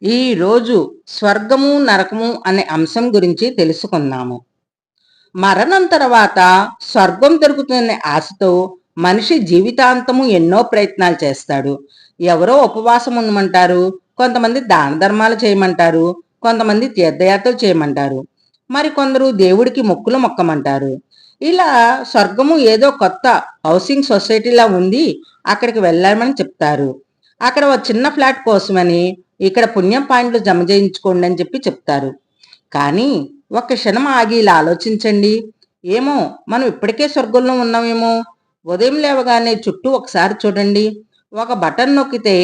ఈరోజు స్వర్గము నరకము అనే అంశం గురించి తెలుసుకుందాము. మరణం తర్వాత స్వర్గం దొరుకుతుందనే ఆశతో మనిషి జీవితాంతము ఎన్నో ప్రయత్నాలు చేస్తాడు. ఎవరో ఉపవాసం ఉండమంటారు, కొంతమంది దాన ధర్మాలు చేయమంటారు, కొంతమంది తీర్థయాత్రలు చేయమంటారు, మరి కొందరు దేవుడికి మొక్కులు మొక్కమంటారు. ఇలా స్వర్గము ఏదో కొత్త హౌసింగ్ సొసైటీలా ఉంది, అక్కడికి వెళ్ళామని చెప్తారు. అక్కడ ఒక చిన్న ఫ్లాట్ కోసమని ఇక్కడ పుణ్యం పాయింట్లు జమ చేయించుకోండి అని చెప్పి చెప్తారు. కానీ ఒక్క క్షణం ఆగి ఇలా ఆలోచించండి. ఏమో మనం ఇప్పటికే స్వర్గంలో ఉన్నామేమో. ఉదయం లేవగానే చుట్టూ ఒకసారి చూడండి. ఒక బటన్ నొక్కితే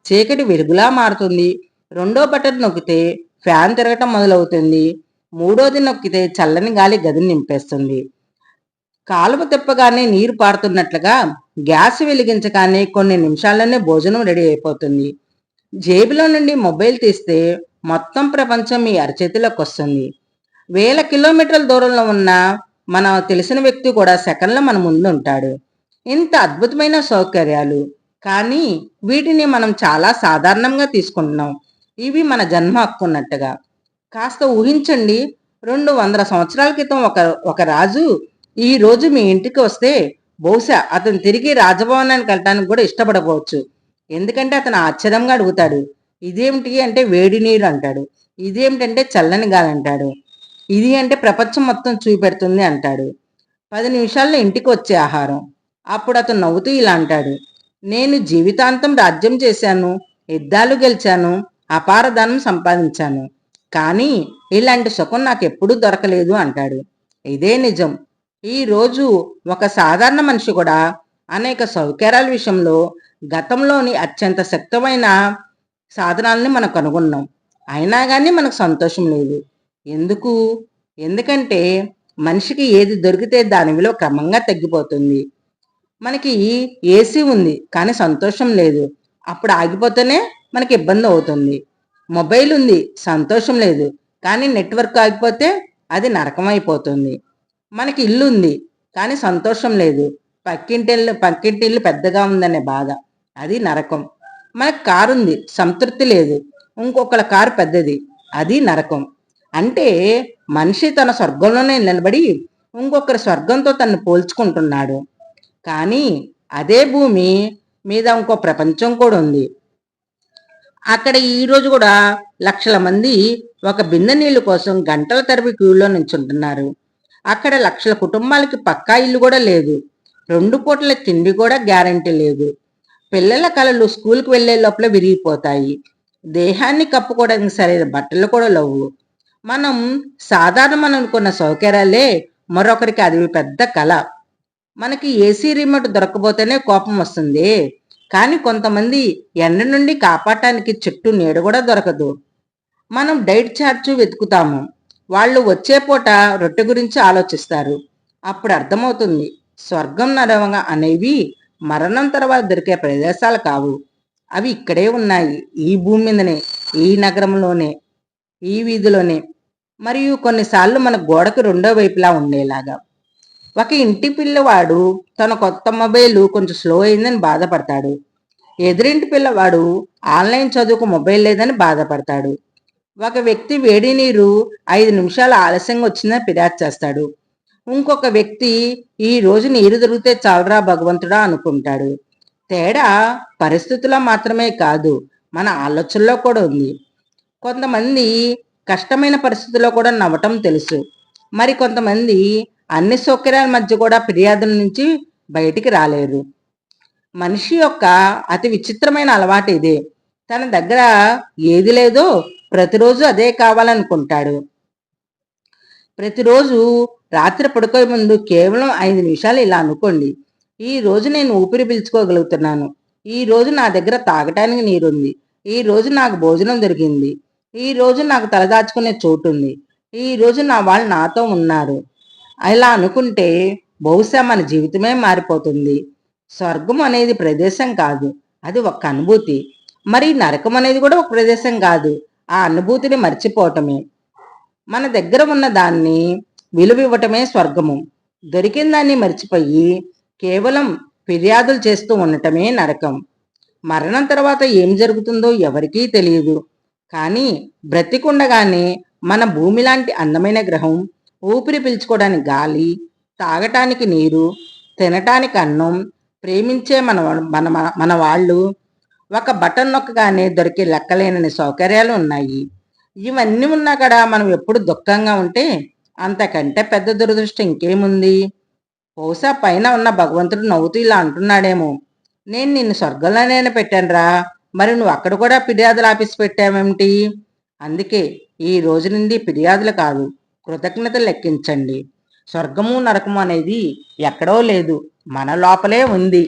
చీకటి వెలుగులా మారుతుంది. రెండో బటన్ నొక్కితే ఫ్యాన్ తిరగటం మొదలవుతుంది. మూడోది నొక్కితే చల్లని గాలి గదిని నింపేస్తుంది. కాలువ తిప్పగానే నీరు పారుతున్నట్లుగా గ్యాస్ వెలిగించగానే కొన్ని నిమిషాల్లోనే భోజనం రెడీ అయిపోతుంది. జేబులో నుండి మొబైల్ తీస్తే మొత్తం ప్రపంచం మీ అరచేతిలోకి వస్తుంది. వేల కిలోమీటర్ల దూరంలో ఉన్న మన తెలిసిన వ్యక్తి కూడా సెకండ్లో మన ముందు ఉంటాడు. ఇంత అద్భుతమైన సౌకర్యాలు, కానీ వీటిని మనం చాలా సాధారణంగా తీసుకుంటున్నాం. ఇవి మన జన్మ హక్కున్నట్టుగా. కాస్త ఊహించండి, 200 సంవత్సరాల క్రితం ఒక రాజు ఈ రోజు మీ ఇంటికి వస్తే బహుశా అతను తిరిగి రాజభవనానికి వెళ్ళడానికి కూడా ఇష్టపడకపోవచ్చు. ఎందుకంటే అతను ఆశ్చర్యంగా అడుగుతాడు, ఇదేమిటి అంటే వేడి నీరు అంటాడు, ఇదేమిటంటే చల్లని గాలి అంటాడు, ఇది అంటే ప్రపంచం మొత్తం చూపెడుతుంది అంటాడు. 10 నిమిషాల్లో ఇంటికి వచ్చే ఆహారం. అప్పుడు అతను నవ్వుతూ ఇలా అంటాడు, నేను జీవితాంతం రాజ్యం చేశాను, యుద్ధాలు గెలిచాను, అపార ధనం సంపాదించాను, కానీ ఇలాంటి సుఖం నాకు ఎప్పుడూ దొరకలేదు అంటాడు. ఇదే నిజం. ఈరోజు ఒక సాధారణ మనిషి కూడా అనేక సౌకర్యాల విషయంలో గతంలోని అత్యంత శక్తమైన సాధనాలని మనం కనుగొన్నాం. అయినా కానీ మనకు సంతోషం లేదు. ఎందుకు? ఎందుకంటే మనిషికి ఏది దొరికితే దాని విలువ క్రమంగా తగ్గిపోతుంది. మనకి ఏసీ ఉంది కానీ సంతోషం లేదు, అప్పుడు ఆగిపోతేనే మనకి ఇబ్బంది అవుతుంది. మొబైల్ ఉంది, సంతోషం లేదు, కానీ నెట్వర్క్ ఆగిపోతే అది నరకం అయిపోతుంది. మనకి ఇల్లు ఉంది కానీ సంతోషం లేదు, పక్కింటిల్లు పెద్దగా ఉందనే బాధ, అది నరకం. మనకు కారు ఉంది, సంతృప్తి లేదు, ఇంకొకళ్ళ కారు పెద్దది, అది నరకం. అంటే మనిషి తన స్వర్గంలోనే నిలబడి ఇంకొకరి స్వర్గంతో తను పోల్చుకుంటున్నాడు. కానీ అదే భూమి మీద ఇంకో ప్రపంచం కూడా ఉంది. అక్కడ ఈరోజు కూడా లక్షల మంది ఒక బిందె నీళ్లు కోసం గంటల తరబడి క్యూలో నించుంటున్నారు. అక్కడ లక్షల కుటుంబాలకి పక్కా ఇల్లు కూడా లేదు, 2 పూటల తిండి కూడా గ్యారంటీ లేదు. పిల్లల కళలు స్కూల్కి వెళ్లే లోపల విరిగిపోతాయి. దేహాన్ని కప్పుకోవడానికి సరైన బట్టలు కూడా లేవు. మనం సాధారణం అనుకున్న సౌకర్యాలే మరొకరికి అది పెద్ద కళ. మనకి ఏసీ రిమోట్ దొరకపోతేనే కోపం వస్తుంది, కానీ కొంతమంది ఎండ నుండి కాపాడటానికి చెట్టు నీడ కూడా దొరకదు. మనం డైట్ చార్ట్ వెతుకుతాము, వాళ్ళు వచ్చే పూట రొట్టె గురించి ఆలోచిస్తారు. అప్పుడు అర్థమవుతుంది, స్వర్గం నరకం అనేవి మరణం తర్వాత దొరికే ప్రదేశాలు కావు. అవి ఇక్కడే ఉన్నాయి, ఈ భూమి మీదనే, ఈ నగరంలోనే, ఈ వీధిలోనే, మరియు కొన్నిసార్లు మన గోడకు రెండో వైపులా ఉండేలాగా. ఒక ఇంటి పిల్లవాడు తన కొత్త మొబైల్ కొంచెం స్లో అయిందని బాధపడతాడు. ఎదురింటి పిల్లవాడు ఆన్లైన్ చదువుకు మొబైల్ లేదని బాధపడతాడు. ఒక వ్యక్తి వేడి నీరు 5 నిమిషాలు ఆలస్యంగా వచ్చిందని ఫిర్యాదు చేస్తాడు. ఇంకొక వ్యక్తి ఈ రోజు నీరు దొరికితే చాలరా భగవంతుడా అనుకుంటాడు. తేడా పరిస్థితుల్లో మాత్రమే కాదు, మన ఆలోచనలో కూడా ఉంది. కొంతమంది కష్టమైన పరిస్థితుల్లో కూడా నవ్వటం తెలుసు, మరి కొంతమంది అన్ని సౌకర్యాల మధ్య కూడా ఫిర్యాదుల నుంచి బయటికి రాలేరు. మనిషి యొక్క అతి విచిత్రమైన అలవాటు ఇదే. తన దగ్గర ఏది లేదో ప్రతిరోజు అదే కావాలనుకుంటాడు. ప్రతిరోజు రాత్రి పడుకోే ముందు కేవలం 5 నిమిషాలు ఇలా అనుకోండి, ఈ రోజు నేను ఊపిరి పీల్చుకోగలుగుతున్నాను, ఈ రోజు నా దగ్గర తాగటానికి నీరుంది, ఈ రోజు నాకు భోజనం దొరికింది, ఈ రోజు నాకు తలదాచుకునే చోటు ఉంది, ఈ రోజు నా వాళ్ళు నాతో ఉన్నారు. ఇలా అనుకుంటే బహుశా మన జీవితమే మారిపోతుంది. స్వర్గం అనేది ప్రదేశం కాదు, అది ఒక అనుభూతి. మరి నరకం అనేది కూడా ఒక ప్రదేశం కాదు, ఆ అనుభూతిని మర్చిపోవటమే. మన దగ్గర ఉన్న దాన్ని విలువ ఇవ్వటమే స్వర్గము. దొరికిన దాన్ని మర్చిపోయి కేవలం ఫిర్యాదులు చేస్తూ ఉండటమే నరకం. మరణం తర్వాత ఏం జరుగుతుందో ఎవరికీ తెలియదు. కానీ బ్రతికుండగానే మన భూమి లాంటి అందమైన గ్రహం, ఊపిరి పీల్చుకోవడానికి గాలి, తాగటానికి నీరు, తినటానికి అన్నం, ప్రేమించే మన మన మన వాళ్ళు, ఒక బటన్ నొక్కగానే దొరికే లెక్కలేనన్ని సౌకర్యాలు ఉన్నాయి. ఇవన్నీ ఉన్నా కూడా మనం ఎప్పుడు దుఃఖంగా ఉంటే అంతకంటే పెద్ద దురదృష్టం ఇంకేముంది? బహుశా పైన ఉన్న భగవంతుడు నవ్వుతూ ఇలా అంటున్నాడేమో, నేను నిన్ను స్వర్గంలోనే పెట్టానురా, మరి నువ్వు అక్కడ కూడా ఫిర్యాదులు ఆఫీస్ పెట్టావేమిటి? అందుకే ఈ రోజు నుండి ఫిర్యాదులు కాదు, కృతజ్ఞతలు లెక్కించండి. స్వర్గము నరకము అనేది ఎక్కడో లేదు, మన లోపలే ఉంది.